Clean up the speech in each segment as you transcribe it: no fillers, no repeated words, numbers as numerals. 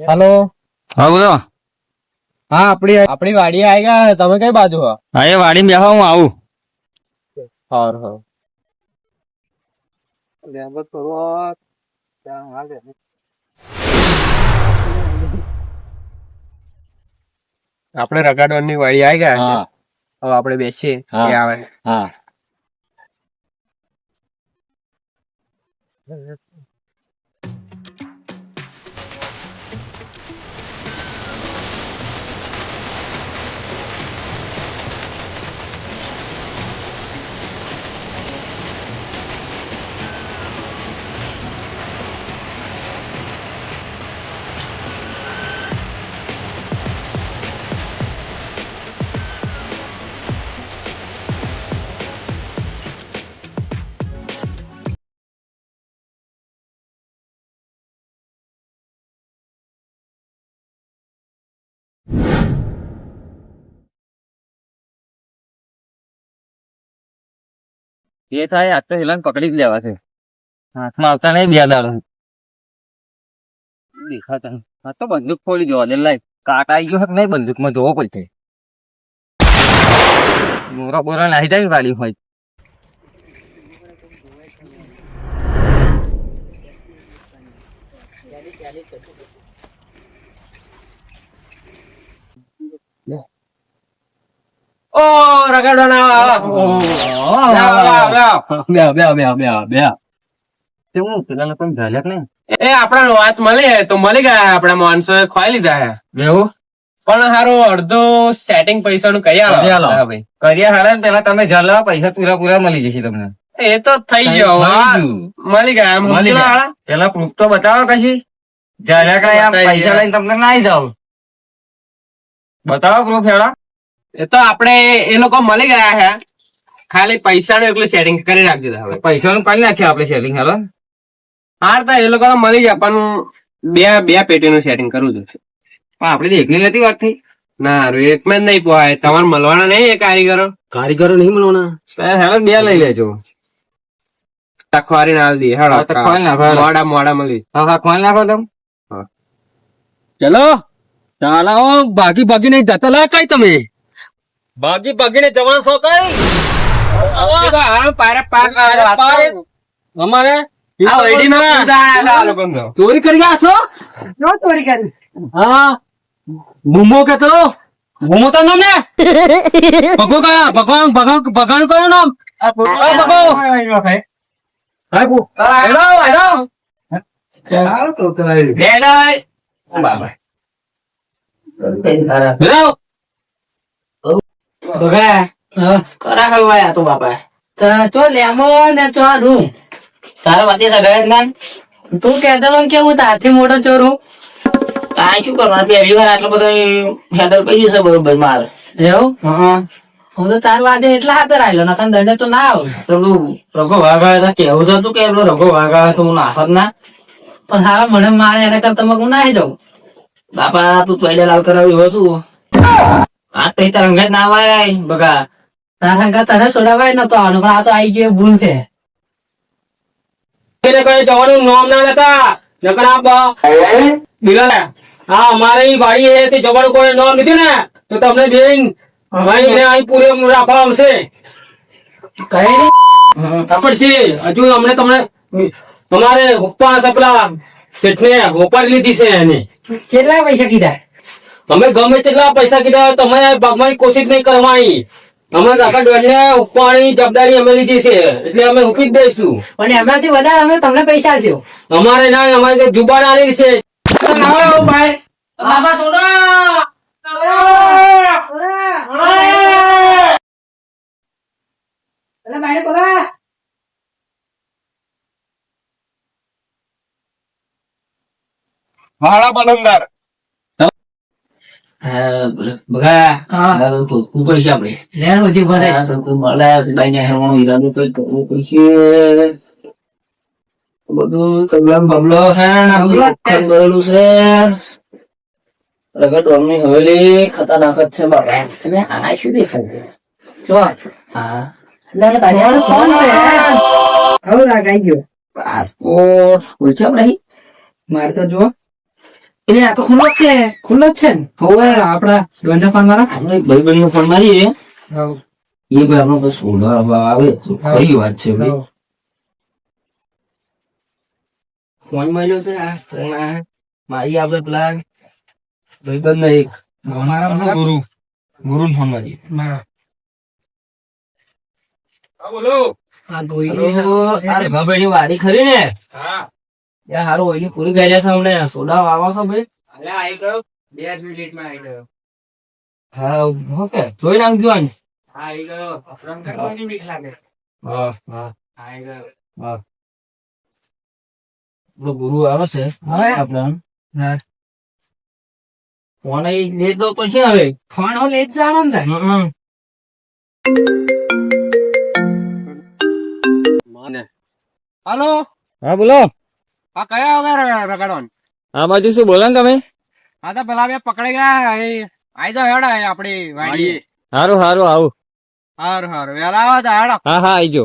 Hello. हाँ बोलो। हाँ अपनी वाड़ी आएगा। તમે કઈ બાજુ હો? હા એ વાડી બેહો હું આવું. હાર હા આપણે રગાડવાની વાડી આવી ગયા. હા હવે આપણે બેસીએ. હા. એ આવે. હા એ થાય આજ તો હેલાને પકડી જ લેવા છે. હાથમાં આવતા નહીં બે દાડો દેખાતા નહીં. હા તો બંદૂક ખોલી જોવા દે. લાઈ કાટ આવી ગયો નહીં બંદૂકમાં જોવો પડશે. બોરા બોરા નાહી જાય વાળી હોય. ઓ રગાડવાના એ આપણા વાત મળે તો મળી ગયા. આપણા માણસો ખોઈ લીધા હે. એવું પણ હારું અડધું સેટિંગ પૈસાનું કરી આલો. હા ભાઈ કર્યા હારા પેલા તમે જલા પૈસા પૂરા મળી જશે તમને. એ તો થઈ ગયો. થઈ હા, ગયું. મળી ગયા એમ મળી સમજ્યા જાય. હારા? પેલા પ્રૂફ તો બતાવો કશી જલ્યા પૈસા લઈને તમને ના આવી જાવ. બતાવો પ્રૂફ હેડા. એ તો આપણે એ લોકો મળી ગયા છે. ખાલી પૈસાનું એકલું સેટિંગ કરી રાખજો હવે. પૈસાનું કરી નાખ્યા આપણે સેટિંગ હેલો. હાર તો એ લોકો તો મળી જાય પણ બે પેટીનું સેટિંગ કરવું છે. પણ આપણે એકલી નથી વાત થઈ. ના હારું, એકમાં જ નહીં પોહાય. તમારે મળવાના નહીં એ કારીગરો નહીં મળવાના. હેલો બે લઈ લેજો. તખવારી ના દે. હા, તો ખોલી નાખો, હેડો. મોડા મળી. હા ખોલ નાખો તમે. ચલો ચાલો. ભાગી નહીં જતા લા કઈ તમે ભાગીને જવાનું છો કઈ? અમારે ચોરી કરી ગયા છો? ચોરી કરી? હા બૂમો કે તો બૂમો તો નામ ને ભગો કયા ભગવાન કયું નામ? તું કેતો કે હું તારથી મોટો ચોરું. તારે શું કરવાનું? પહેલી વાર આટલો બધો હેન્ડલ કર્યું છે બરોબર મારે. એવું? હું તો તાર વાદે એટલા હાથે રાખ્યો નકર દંડે તો ના આવે. પેલું રઘો વાઘ આવે કેવું થતું કે પેલો રઘો વાઘ આવે તો હું નાખત ના. પણ હારા મને મારે એના કરતા તમે હું નાહી જાઉં. બાપા તું પહેલે લાવ કરાવ્યું શું? આ તો તાર અંગત ના આવે બગા. તારા અંગત તને છોડાવાય નતો આવવાનું પણ આ તો આવી ગયો ભૂલ છે. જવાનું નામ ના લેતા નકર હા અમારે વાડી હે તે જવાનું કોઈ નામ લીધું ને તો તમને બેન અહીં પૂરે રાખવા આવશે. કઈ નઈ પડશે હજુ અમને તમને અમારે હોપવાના સપલા શેઠને હોપાડી લીધી છે એને. કેટલા પૈસા કીધા? તમે ગમે તેટલા પૈસા કીધા તમે ભાગવાની કોશિશ નહીં કરવાની. અમે કાકા ડોલને ઉપવાની જવાબદારી અમે લીધી છે એટલે અમે ઉપી જ દઈશું. પણ એમાંથી વધારે અમે તમને પૈસા આપ્યો. અમારે ના અમારે જુબાન આલી છે. ભાઈ બાબા છોડો. એટલે ભાઈ બોલા ભાડા બલંદર બગા હા. ધોધકું પડશે આપણે લેણ બધી ભરે મળે બાઈને હેરવાનો ઈરાદો તો કરવો પડશે બધું સગલામ બબલો છે ને બબલો જ છે. કરેલું છે રગડ ડોમની હવેલી ખતરનાક જ છે બાબા અને આ શું દેખાય જો હા ફોન છે હવે લાગાઈ ગયો પાસપોર્ટ હોય છે આપણે મારે તો જો એ આ તો ખુલ્લો જ છે ખુલ્લો જ છે ને હવે આપડા દોંડા પાન વાળા આપણે એક ભાઈબંધ નો ફોન મારીએ હવ એ ભાઈ આપણો તો સોડા આવે તો ખરી વાત છે ભાઈ હવ. ફોન મળ્યો છે આ ફોન આ મારી આપણે પેલા ભાઈબંધ ને એક મારા ગુરુ ફોન મારી મારા બોલો આ ડોઈની અરે ભાઈ ની વાડી ખરી ને હા યાર હારું હોય પૂરી ગયા છે અમને સોડા વાવો છો ભાઈ અલે આવી ગયો 2 મિનિટમાં આવી ગયો હા ઓકે જોઈ નાખજો ને હા આવી ગયો રંગ કાઢવાની બીક લાગે હા હા આવી ગયો હા પેલો ગુરુ આવે છે આપણે હા. ફોન અહીં લે તો પછી હવે ફોન હો લે જ જાણો ને તાર. હાલો હા બોલો આ કયા વગર રગડવાનું આ બાજુ શું બોલો ને તમે હા તો પેલા બે પકડાઈ ગયા એ આઈ જાઓ હેડા આપડી વાડી સારું સારું આવું હારું હારું વેલા આવો તો હેડો હા હા આઈજો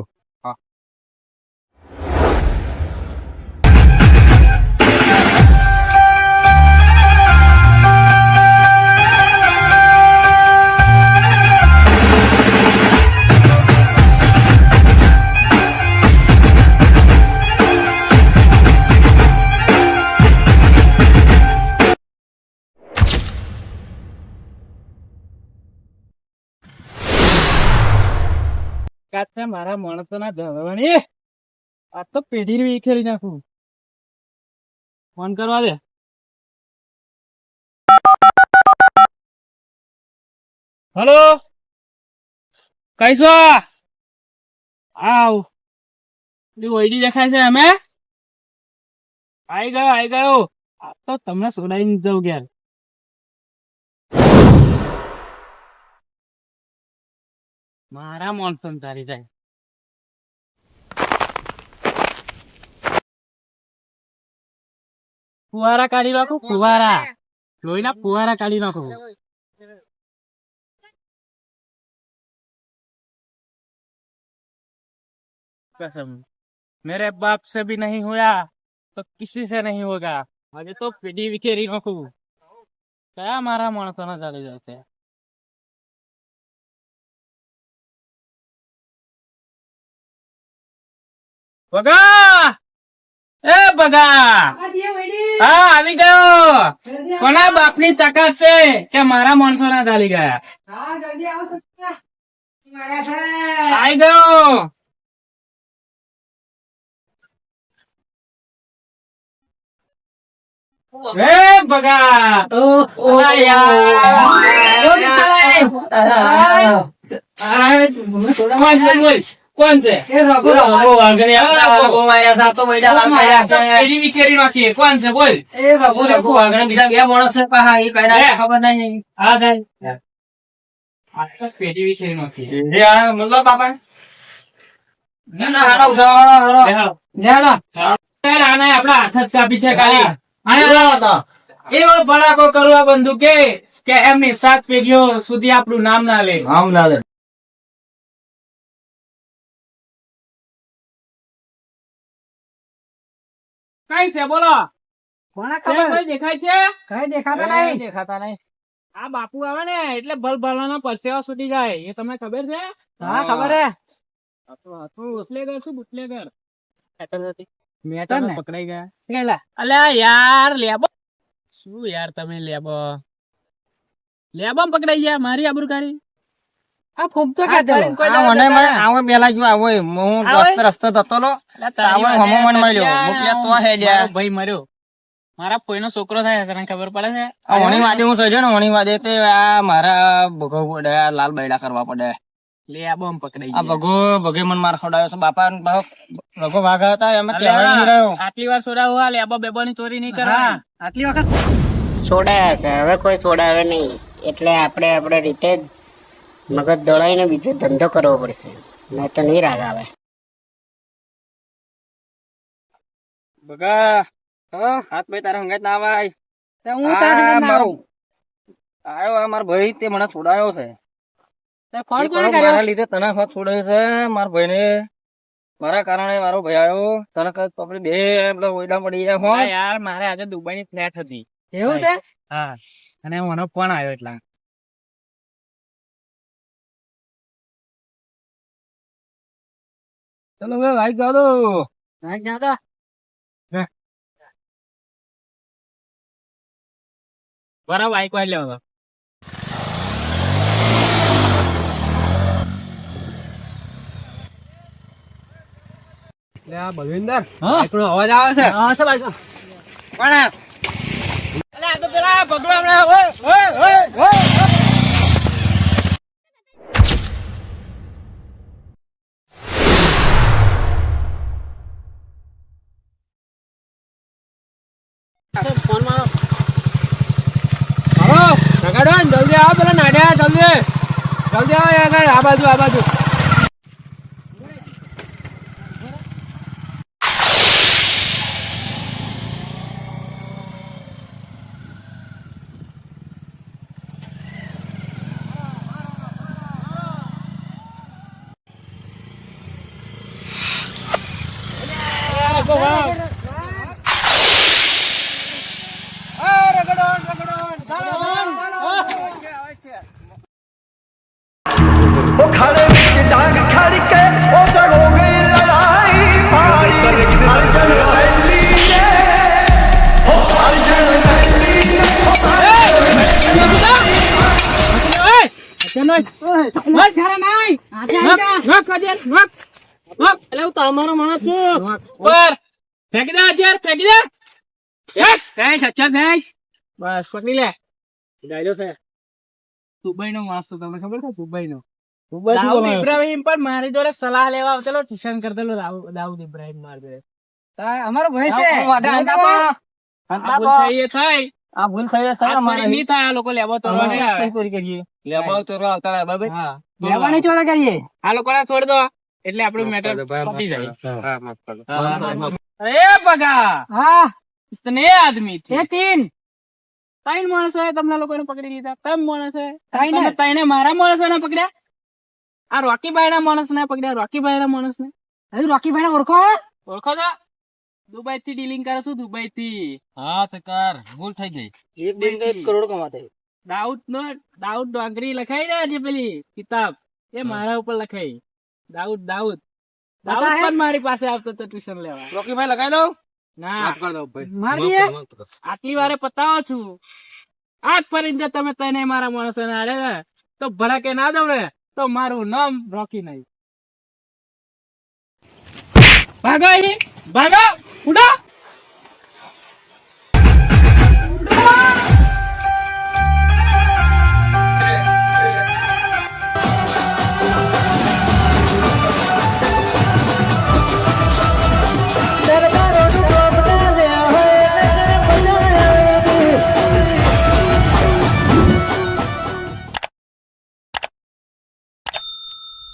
કાચા મારા માણસો ના જવાની આ તો પેઢી વિખેરી નાખું ફોન કરવા દે હલો કઈસો આવ ઓઈડી દેખાય છે અમે આઈ ગયો આ તો તમને સોડાઈને જવું ઘેર મારા મોનસૂન તારી જાય ફુવારા કાઢી નાખો ફુવારા લોહીના ફુવારા કાઢી નાખો कसम मेरे बाप से भी नहीं हुआ तो किसी से नहीं होगा आगे तो पीढ़ी विखेरी नाखू क्या मारा माणसो ना चाली जाते બગા એ બગા હા આવી ગયો કોના બાપની તાકાત છે કે મારા માણસો ના ચાલી ગયા આવી ગયો એ બગા કોણ છે કોણ છે બોલ બીજા બે માણસ છે પણ હા, એ કઈ ના ખબર નહીં હા પેઢી વિખેરી નાખી મતલબ બાપા આને આપડા હાથ જ કાપી છે ખાલી આને એવો ભડાકો કરવા બંધુ કે એમની 7 પેઢીઓ સુધી આપણું નામ ના લે આમ ના લે કઈ છે બોલો કોના છે ખબર કોઈ દેખાય છે કઈ દેખાતા નહીં દેખાતા નહીં આ બાપુ આવે ને એટલે ભલભલાના પરસેવા છૂટી જાય એ તમને ખબર છે હા ખબર હે બુટલેગર શું બુટલેગર મેટર ને પકડાઈ ગયા કેલા અલ્યા યાર લેબો શું યાર તમે લેબો પકડાઈ ગયા મારી આબરૂ કાઢી આ ફૂમ તો કાઢો ભાઈ મર્યો મારા કોઈ નો છોકરો થાય તને ખબર પડે છે મારા ભગો લાલ બૈડા કરવા પડે લેબો પકડાઈ આ ગયા ભગે મને માર ખવડાવ્યો છે બાપા ભગો વાઘા હતા એમાં કહેવાય નહીં રહ્યો આટલી વાર સોડા હુઆ લેબો બેબો ની ચોરી નહીં કરવા આટલી વખત છોડાયા છે હવે કોઈ છોડાવે નહીં એટલે આપણે રીતે જ મગજ દોડાવીને બીજો ધંધો કરવો પડશે, નહીં તો નહીં રાગ આવે. બગા હાથ ભાઈ તારા હંગાત ના આવાય. હું તારા મારો આયો આ મારો ભાઈ તે મને છોડાયો છે. ફોન એ કોને પણ કર્યો? મારા લીધે તને હાથ છોડાયો છે. મારા ભાઈને મારા કારણે મારો ભાઈ આવ્યો તને કઈ પકડી બે બધા ઓયડા પડી ગયા ફોન. યાર મારે આજે દુબઈ ની ફ્લેટ હતી. એવું છે? હા અને મને ફોન આવ્યો એટલા. ચલો હવે ભાઈ ગાડો. હા, જા તો. બરાબર બાઈક વાળી લેવો. બલવિંદર એકનો અવાજ આવે છે. હા, સબ આવજો. કોણ આ? અલે આ તો પેલા પકડો હમણાં. ઓય ફોન મારો. હાલો જગાડો ને, જલ્દી આવો પેલા નાડ્યા, જલ્દી જલ્દી આવો આગળ, આ બાજુ આ બાજુ. वो खड़े बिच डांग खड़ के ओ जग हो गई लड़ाई भारी अर्जन वैली ने हो अर्जन वैली ने हो તમારો માણસ છું. ફેંકી દે અત્યારે ફેંકી દે. બસ પકડી લે. ડાયરો છે દુબઈ નો માણસ તમને ખબર છે? દુબઈ નો દાઉદ ઇબ્રાહિમ પણ મારી જોડે સલાહ લેવા આવશેલો. ટ્યુશન કરતેલો દાઉદ ઇબ્રાહિમ મારી જોડે. અમારો ભાઈ છે. આ ભૂલ થઈ એ થાય. આ ભૂલ થઈ છે. આ મારી નહીં થાય. આ લોકો લેબો તોડવા નહીં આવે. લેબો તોડવા આવતા રહે બાબા. હા લેવાની ચોરા કરીએ. આ લોકોને છોડ દો એટલે આપણું મેટર પતી જાય. અરે પગા હા, ઇતને આદમી થે. એ 3 ત્રણ માણસોએ તમને લોકોને પકડી લીધા. ત્રણ માણસે ત્રણે? ત્રણે મારા માણસોને પકડ્યા. આ રોકીભાઈ ના માણસ ને પકડ્યા. રોકીભાઈ ના માણસ ને હજુ રોકીભાઈ ને ઓળખો? ઓળખો છો? દુબઈ થી ડીલિંગ કરે છું. દુબઈ થી. હા સરકાર ભૂલ થઈ ગઈ. એક કરોડ કમાતા. દાઉદ ડોંગરી લખાઈ ને જે પેલી કિતાબ એ મારા ઉપર લખાઈ. દાઉદ પણ મારી પાસે આવતો હતો ટ્યુશન લેવા. રોકીભાઈ લગાઈ દઉં. ના માર દઈએ. આટલી વારે પતાવો છું. આજ ફરીને તમે તને મારા માણસો ને આડે તો ભડાકે ના દવડે તો મારું નામ રોકી નહીં. ભાગો અહીં ભાગો ઉડો.